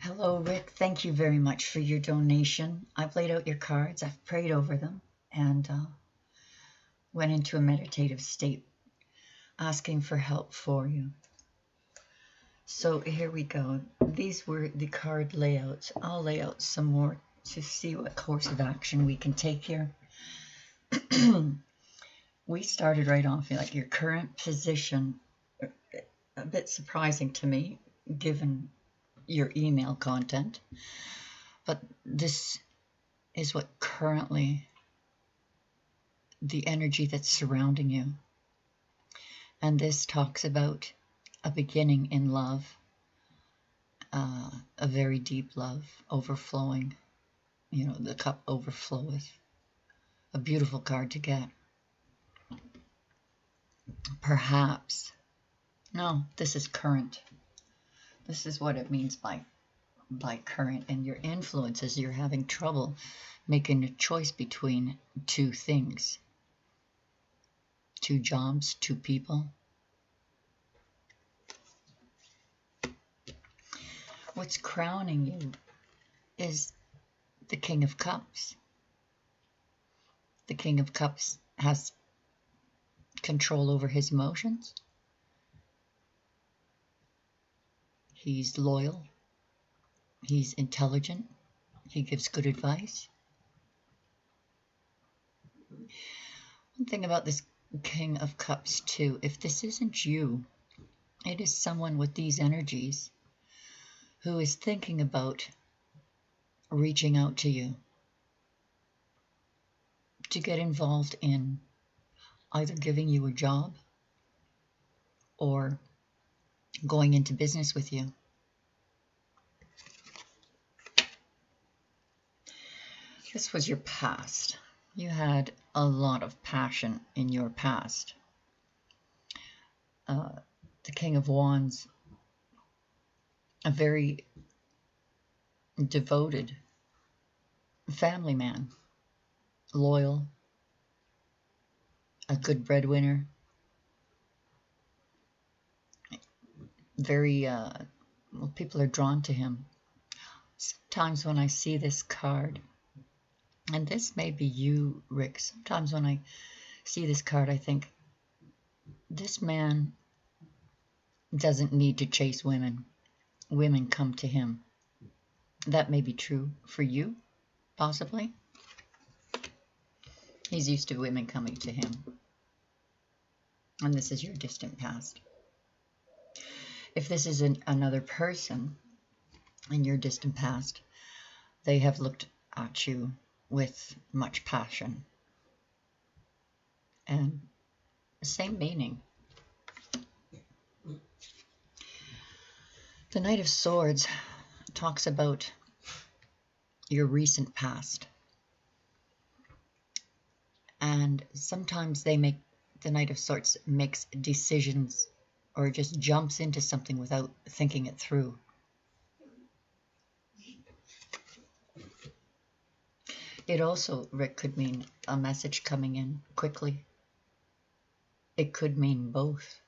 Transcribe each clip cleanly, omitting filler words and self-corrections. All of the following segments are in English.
Hello, Rick. Thank you very much for your donation. I've laid out your cards, I've prayed over them, and went into a meditative state asking for help for you. So here we go. These were the card layouts. I'll lay out some more to see what course of action we can take here. We started right off like your current position, a bit surprising to me given your email content, but this is what currently the energy that's surrounding you. And this talks about a beginning in love, a very deep love, overflowing. You know, the cup overfloweth. A beautiful card to get. Perhaps. No, this is current. This is what it means by current. And your influences, you're having trouble making a choice between two things. Two jobs, two people. What's crowning you is the King of Cups. The King of Cups has control over his emotions. He's loyal. He's intelligent. He gives good advice. One thing about this King of Cups too, if this isn't you, it is someone with these energies who is thinking about reaching out to you to get involved in either giving you a job or going into business with you. This was your past. You had a lot of passion in your past. The King of Wands, a very devoted family man, loyal, a good breadwinner, very, well, people are drawn to him. Sometimes when I see this card, and this may be you, Rick, sometimes when I see this card, I think, this man doesn't need to chase women. Women come to him. That may be true for you, possibly. He's used to women coming to him. And this is your distant past. If this is another person in your distant past, they have looked at you with much passion. And same meaning. The Knight of Swords talks about your recent past. And sometimes the Knight of Swords makes decisions or just jumps into something without thinking it through. It also, Rick, could mean a message coming in quickly. It could mean both.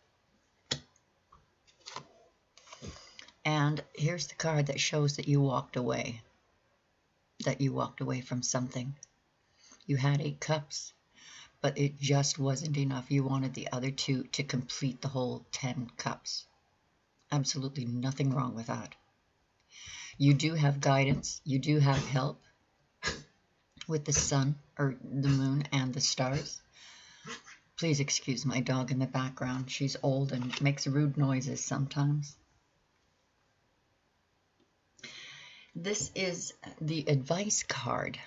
And here's the card that shows that you walked away. That you walked away from something. You had 8 cups, but it just wasn't enough. You wanted the other 2 to complete the whole 10 cups. Absolutely nothing wrong with that. You do have guidance. You do have help with the sun or the moon and the stars. Please excuse my dog in the background. She's old and makes rude noises sometimes. This is the advice card.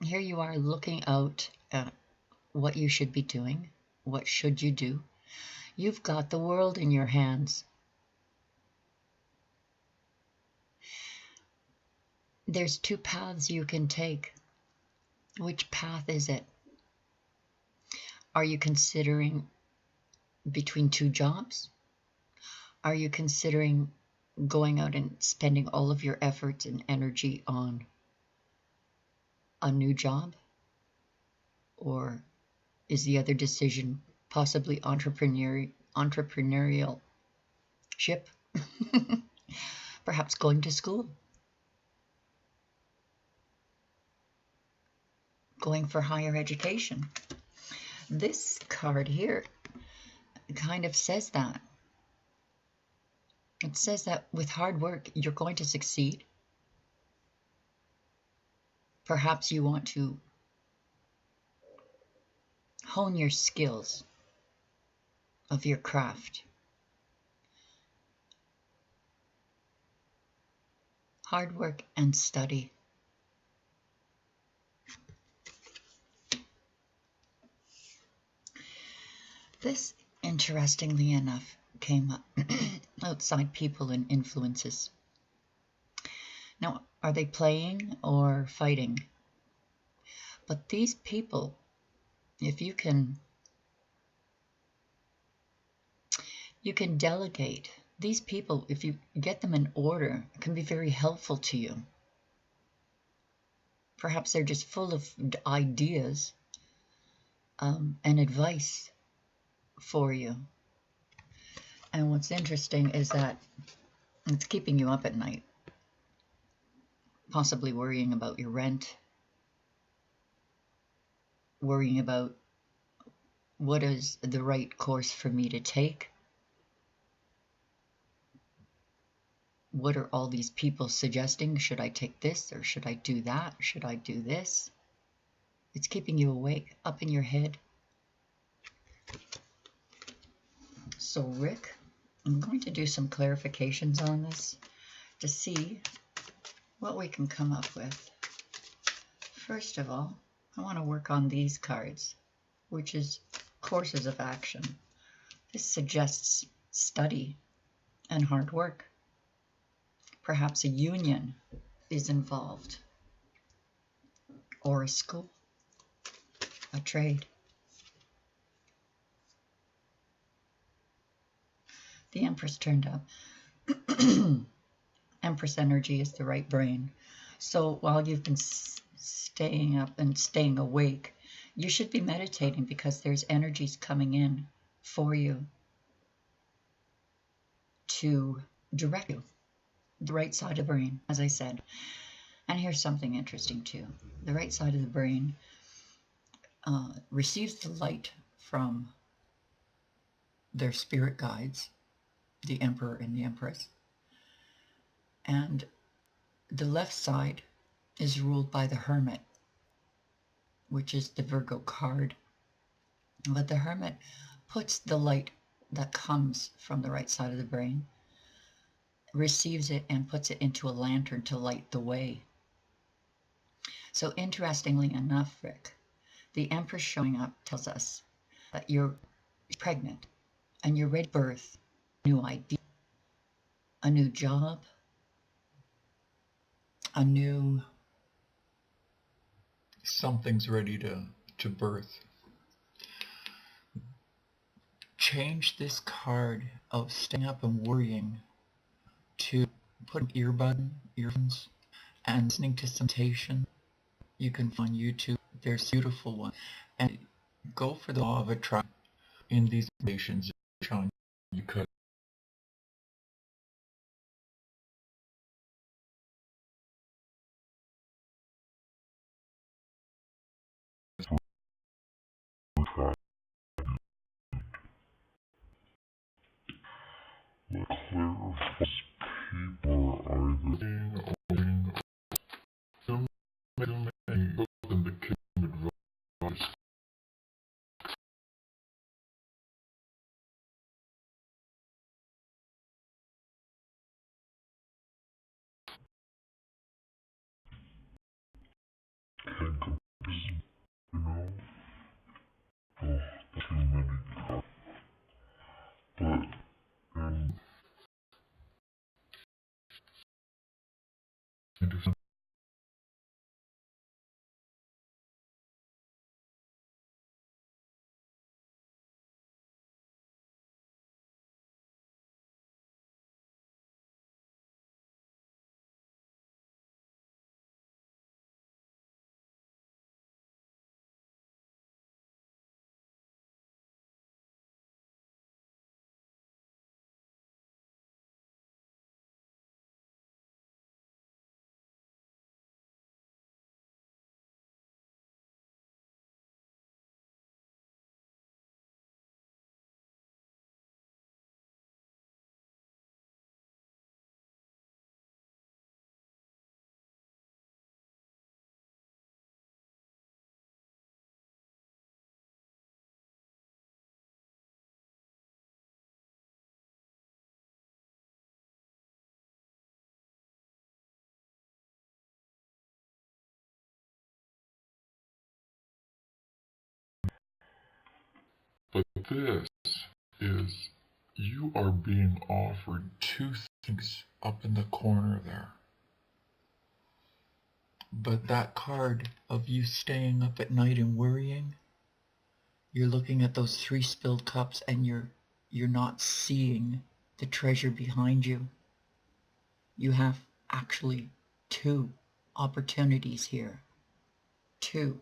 Here you are looking out at what you should be doing. What should you do? You've got the world in your hands. There's 2 paths you can take. Which path is it? Are you considering between 2 jobs? Are you considering going out and spending all of your efforts and energy on a new job? Or is the other decision possibly entrepreneurship? Perhaps going to school, going for higher education. This card here kind of says that. It says that with hard work, you're going to succeed. Perhaps you want to hone your skills of your craft. Hard work and study. This, interestingly enough, came up outside people and influences. Now, are they playing or fighting? But these people, if you can delegate. These people, if you get them in order, can be very helpful to you. Perhaps they're just full of ideas and advice for you. And what's interesting is that it's keeping you up at night, possibly worrying about your rent, worrying about what is the right course for me to take. What are all these people suggesting? Should I take this or should I do that? Should I do this? It's keeping you awake, up in your head. So Rick, I'm going to do some clarifications on this to see what we can come up with. First of all, I want to work on these cards, which is courses of action. This suggests study and hard work. Perhaps a union is involved, or a school, a trade. The Empress turned up. Empress energy is the right brain. So while you've been staying up and staying awake, you should be meditating because there's energies coming in for you to direct you. The right side of the brain, as I said. And here's something interesting too. The right side of the brain receives the light from their spirit guides, the Emperor and the Empress. And the left side is ruled by the Hermit, which is the Virgo card. But the Hermit puts the light that comes from the right side of the brain, receives it and puts it into a lantern to light the way. So interestingly enough, Rick, the Empress showing up tells us that you're pregnant and you're ready to birth a new idea, a new job, a new... Something's ready to birth. Change this card of staying up and worrying to put earphones, and listening to some meditation. You can find YouTube. There's a beautiful one. And go for the law of attraction in these meditations. You could clarify people are either and the kingdom advice. Think of, you know, oh, too many cards. But, and This is you are being offered two things up in the corner there. But that card of you staying up at night and worrying, you're looking at those 3 spilled cups and you're not seeing the treasure behind you. You have actually 2 opportunities here. 2.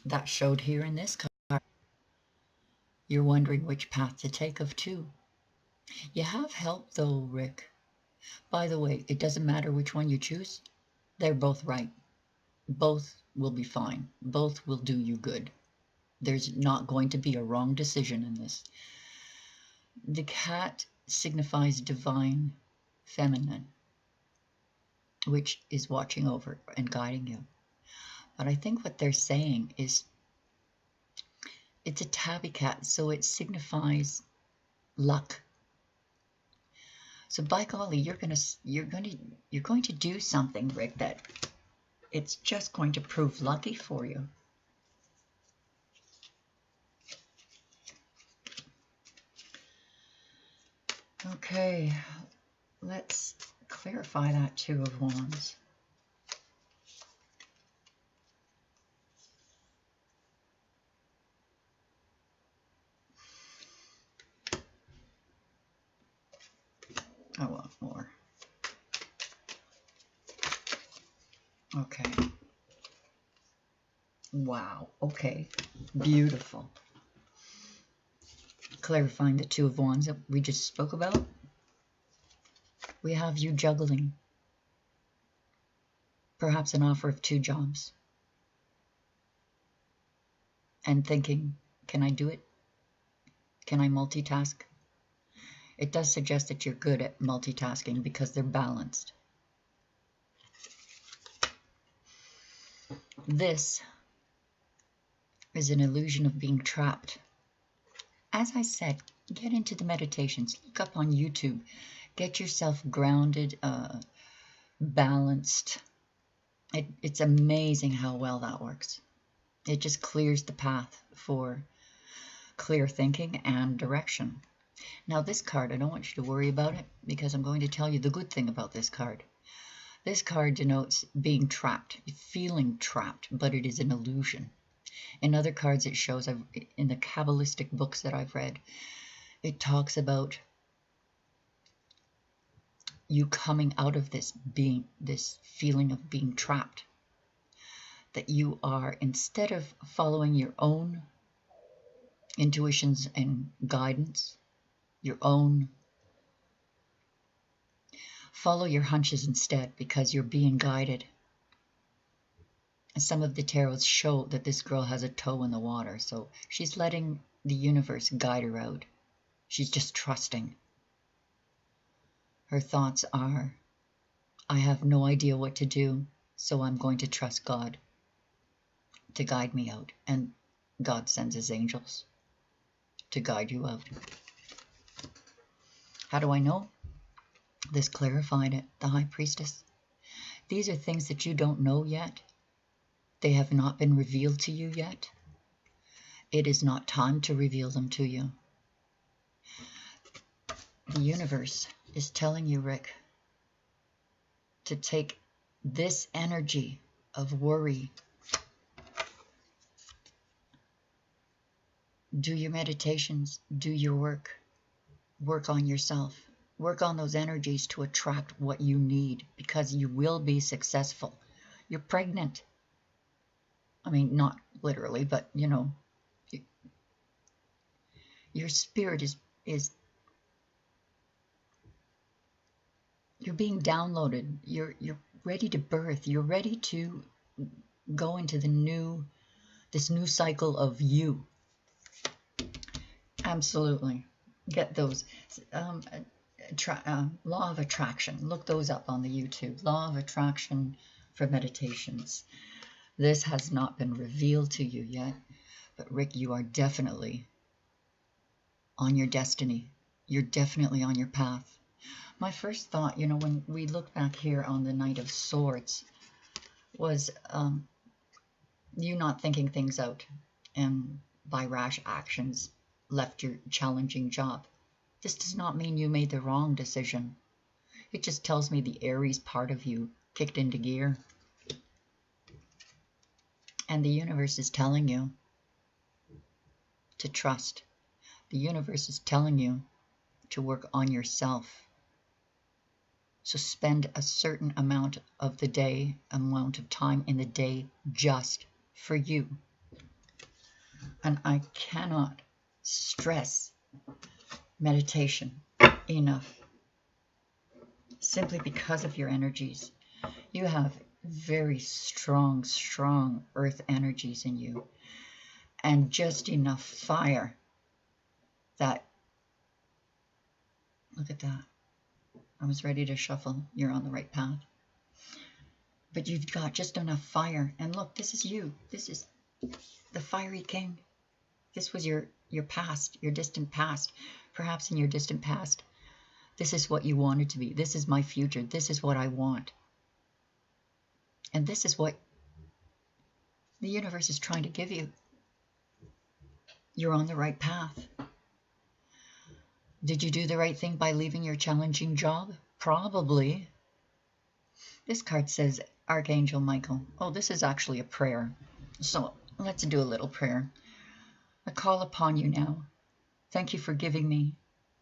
That showed here in this card. You're wondering which path to take of 2. You have help though, Rick. By the way, it doesn't matter which one you choose. They're both right. Both will be fine. Both will do you good. There's not going to be a wrong decision in this. The cat signifies divine feminine, which is watching over and guiding you. But I think what they're saying is it's a tabby cat, so it signifies luck. So by golly, you're going to do something, Rick, that it's just going to prove lucky for you. Okay, let's clarify that 2 of Wands. I want more. Okay. Wow. Okay. Beautiful. Clarifying the 2 of Wands that we just spoke about. We have you juggling. Perhaps an offer of 2 jobs. And thinking, can I do it? Can I multitask? It does suggest that you're good at multitasking because they're balanced. This is an illusion of being trapped. As I said, get into the meditations. Look up on YouTube. Get yourself grounded, balanced. It's amazing how well that works. It just clears the path for clear thinking and direction. Now this card, I don't want you to worry about it because I'm going to tell you the good thing about this card. This card denotes being trapped, feeling trapped, but it is an illusion. In other cards it shows, in the Kabbalistic books that I've read, it talks about you coming out of this feeling of being trapped. That you are, instead of following your own intuitions and guidance, your own, follow your hunches instead because you're being guided. And some of the tarots show that this girl has a toe in the water, so she's letting the universe guide her out. She's just trusting. Her thoughts are, I have no idea what to do, so I'm going to trust God to guide me out. And God sends his angels to guide you out. How do I know? This clarified it, the High Priestess. These are things that you don't know yet. They have not been revealed to you yet. It is not time to reveal them to you. The universe is telling you, Rick, to take this energy of worry, do your meditations, do your work on yourself, work on those energies to attract what you need, because you will be successful. You're pregnant. I mean, not literally, but you know, your spirit is you're being downloaded. You're ready to birth. You're ready to go into this new cycle of you. Absolutely. Get those. Law of Attraction. Look those up on the YouTube. Law of Attraction for meditations. This has not been revealed to you yet, but Rick, you are definitely on your destiny. You're definitely on your path. My first thought, you know, when we look back here on the Knight of Swords, was You not thinking things out and by rash actions left your challenging job. This does not mean you made the wrong decision. It just tells me the Aries part of you kicked into gear. And the universe is telling you to trust. The universe is telling you to work on yourself. So spend a certain amount of time in the day just for you. And I cannot stress meditation enough, simply because of your energies. You have very strong earth energies in you, and just enough fire that, look at that, I was ready to shuffle. You're on the right path. But you've got just enough fire. And look, this is you. This is the fiery king. This was your past, your distant past. Perhaps in your distant past, this is what you wanted to be. This is my future. This is what I want. And this is what the universe is trying to give you. You're on the right path. Did you do the right thing by leaving your challenging job? Probably. This card says Archangel Michael. Oh, this is actually a prayer. So let's do a little prayer. I call upon you now. Thank you for giving me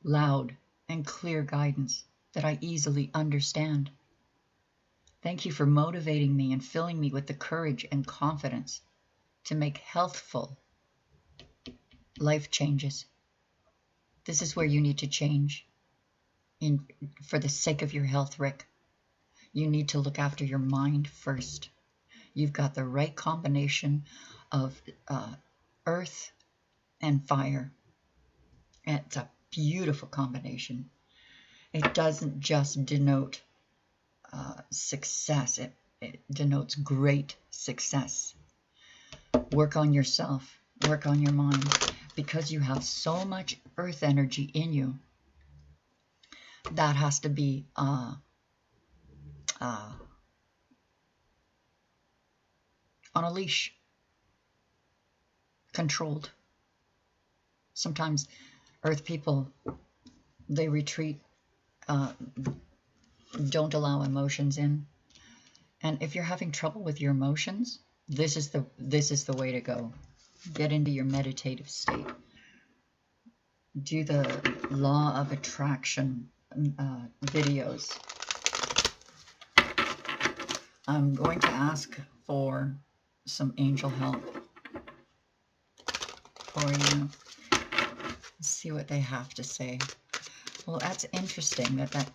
loud and clear guidance that I easily understand. Thank you for motivating me and filling me with the courage and confidence to make healthful life changes. This is where you need to change for the sake of your health, Rick. You need to look after your mind first. You've got the right combination of earth and fire. And it's a beautiful combination. It doesn't just denote success. It denotes great success. Work on yourself. Work on your mind. Because you have so much earth energy in you, that has to be on a leash, controlled. Sometimes earth people, they retreat, don't allow emotions in. And if you're having trouble with your emotions, this is the way to go. Get into your meditative state. Do the law of attraction videos. I'm going to ask for some angel help for you. Let's see what they have to say. Well, that's interesting that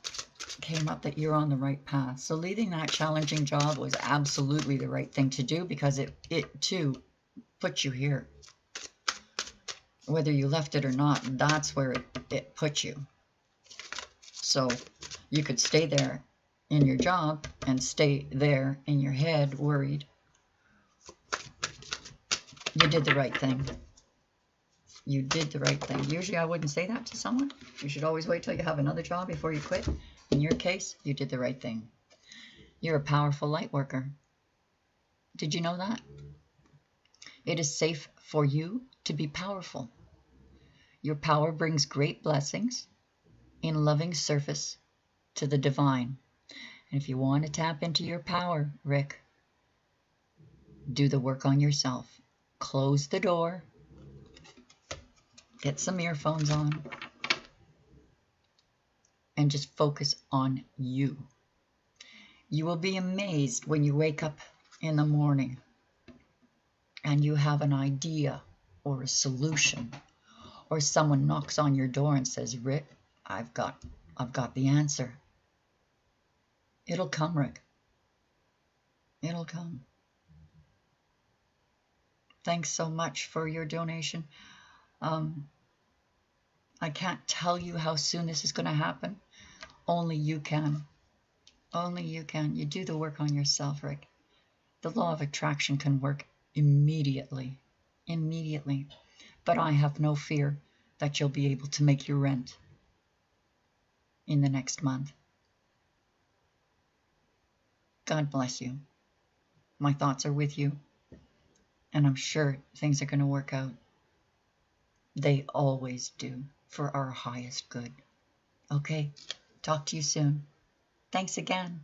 came up, that you're on the right path. So leaving that challenging job was absolutely the right thing to do, because it too put you here. Whether you left it or not, that's where it put you. So you could stay there in your job and stay there in your head worried. You did the right thing. You did the right thing. Usually I wouldn't say that to someone. You should always wait till you have another job before you quit. In your case, you did the right thing. You're a powerful light worker. Did you know that? It is safe for you to be powerful. Your power brings great blessings in loving service to the divine. And if you want to tap into your power, Rick, do the work on yourself. Close the door. Get some earphones on. And just focus on you. You will be amazed when you wake up in the morning and you have an idea or a solution, or someone knocks on your door and says, Rick, I've got the answer. It'll come, Rick. It'll come. Thanks so much for your donation. I can't tell you how soon this is going to happen. Only you can. Only you can. You do the work on yourself, Rick. The law of attraction can work immediately. Immediately. But I have no fear that you'll be able to make your rent in the next month. God bless you. My thoughts are with you. and I'm sure things are going to work out. They always do, for our highest good. Okay, talk to you soon. Thanks again.